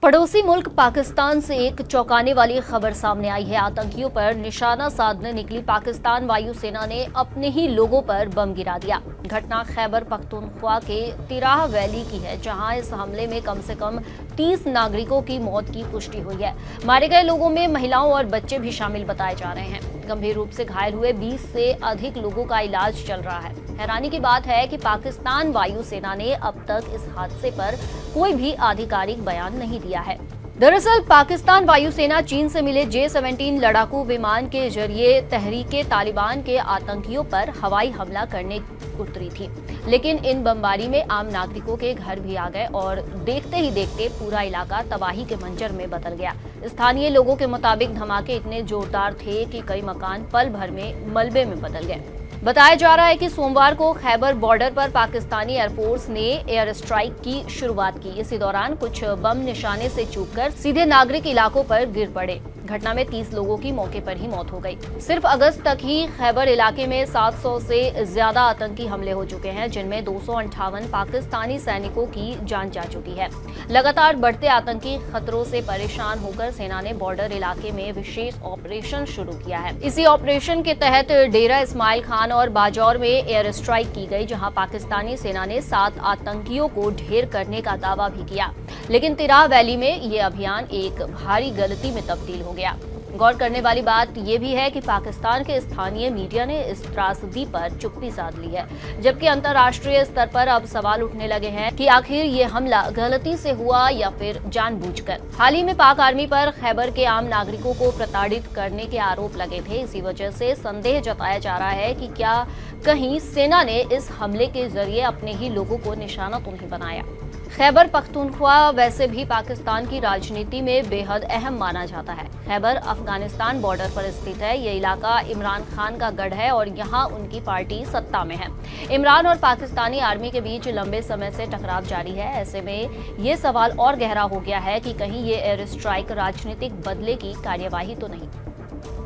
पड़ोसी मुल्क पाकिस्तान से एक चौंकाने वाली खबर सामने आई है। आतंकियों पर निशाना साधने निकली पाकिस्तान वायुसेना ने अपने ही लोगों पर बम गिरा दिया। घटना खैबर पख्तूनख्वा के तिराह वैली की है, जहां इस हमले में कम से कम 30 नागरिकों की मौत की पुष्टि हुई है। मारे गए लोगों में महिलाओं और बच्चे भी शामिल बताए जा रहे हैं। गंभीर रूप से घायल हुए 20 से अधिक लोगों का इलाज चल रहा है। हैरानी की बात है कि पाकिस्तान वायुसेना ने अब तक इस हादसे पर कोई भी आधिकारिक बयान नहीं दिया है। दरअसल पाकिस्तान वायुसेना चीन से मिले J-17 लड़ाकू विमान के जरिए तहरीके तालिबान के आतंकियों पर हवाई हमला करने उतरी थी, लेकिन इन बमबारी में आम नागरिकों के घर भी आ गए और देखते ही देखते पूरा इलाका तबाही के मंजर में बदल गया। स्थानीय लोगों के मुताबिक धमाके इतने जोरदार थे कि कई मकान पल भर में मलबे में बदल गए। बताया जा रहा है कि सोमवार को खैबर बॉर्डर पर पाकिस्तानी एयरफोर्स ने एयर स्ट्राइक की शुरुआत की। इसी दौरान कुछ बम निशाने से चूककर सीधे नागरिक इलाकों पर गिर पड़े। घटना में 30 लोगों की मौके पर ही मौत हो गई। सिर्फ अगस्त तक ही खैबर इलाके में 700 से ज्यादा आतंकी हमले हो चुके हैं, जिनमें 258 पाकिस्तानी सैनिकों की जान जा चुकी है। लगातार बढ़ते आतंकी खतरों से परेशान होकर सेना ने बॉर्डर इलाके में विशेष ऑपरेशन शुरू किया है। इसी ऑपरेशन के तहत डेरा इस्माइल खान और बाजौर में एयर स्ट्राइक की गई, जहां पाकिस्तानी सेना ने 7 आतंकियों को ढेर करने का दावा भी किया, लेकिन तिराह वैली में ये अभियान एक भारी गलती में तब्दील हो गया। गौर करने वाली बात यह भी है कि पाकिस्तान के स्थानीय मीडिया ने इस त्रासदी पर चुप्पी साध ली है, जबकि अंतर्राष्ट्रीय स्तर पर अब सवाल उठने लगे हैं कि आखिर ये हमला गलती से हुआ या फिर जानबूझकर। हाल ही में पाक आर्मी पर खैबर के आम नागरिकों को प्रताड़ित करने के आरोप लगे थे। इसी वजह से संदेह जताया जा रहा है कि क्या कहीं सेना ने इस हमले के जरिए अपने ही लोगों को निशाना तो नहीं बनाया। खैबर पख्तूनख्वा वैसे भी पाकिस्तान की राजनीति में बेहद अहम माना जाता है। खैबर अफगानिस्तान बॉर्डर पर स्थित है। ये इलाका इमरान खान का गढ़ है और यहाँ उनकी पार्टी सत्ता में है। इमरान और पाकिस्तानी आर्मी के बीच लंबे समय से टकराव जारी है। ऐसे में ये सवाल और गहरा हो गया है कि कहीं ये एयर स्ट्राइक राजनीतिक बदले की कार्यवाही तो नहीं।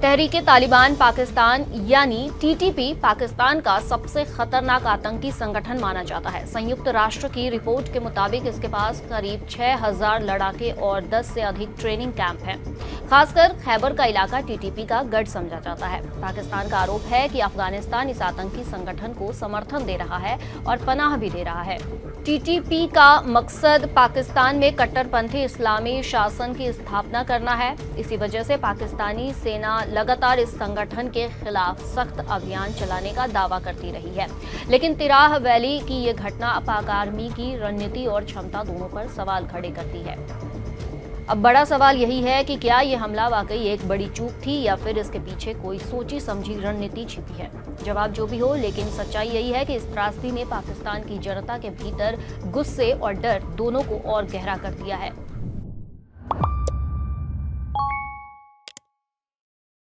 तहरीके तालिबान पाकिस्तान यानी TTP पाकिस्तान का सबसे खतरनाक आतंकी संगठन माना जाता है। संयुक्त राष्ट्र की रिपोर्ट के मुताबिक इसके पास करीब 6000 लड़ाके और 10 से अधिक ट्रेनिंग कैंप हैं। खासकर खैबर का इलाका TTP का गढ़ समझा जाता है। पाकिस्तान का आरोप है कि अफगानिस्तान इस आतंकी संगठन को समर्थन दे रहा है और पनाह भी दे रहा है। TTP का मकसद पाकिस्तान में कट्टरपंथी इस्लामी शासन की स्थापना करना है। इसी वजह से पाकिस्तानी सेना लगातार इस संगठन के खिलाफ सख्त अभियान चलाने का दावा करती रही है, लेकिन तिराह वैली की ये घटना पाक आर्मी की रणनीति और क्षमता दोनों पर सवाल खड़े करती है। अब बड़ा सवाल यही है कि क्या ये हमला वाकई एक बड़ी चूक थी या फिर इसके पीछे कोई सोची समझी रणनीति छिपी है। जवाब जो भी हो, लेकिन सच्चाई यही है कि इस त्रासदी ने पाकिस्तान की जनता के भीतर गुस्से और डर दोनों को और गहरा कर दिया है।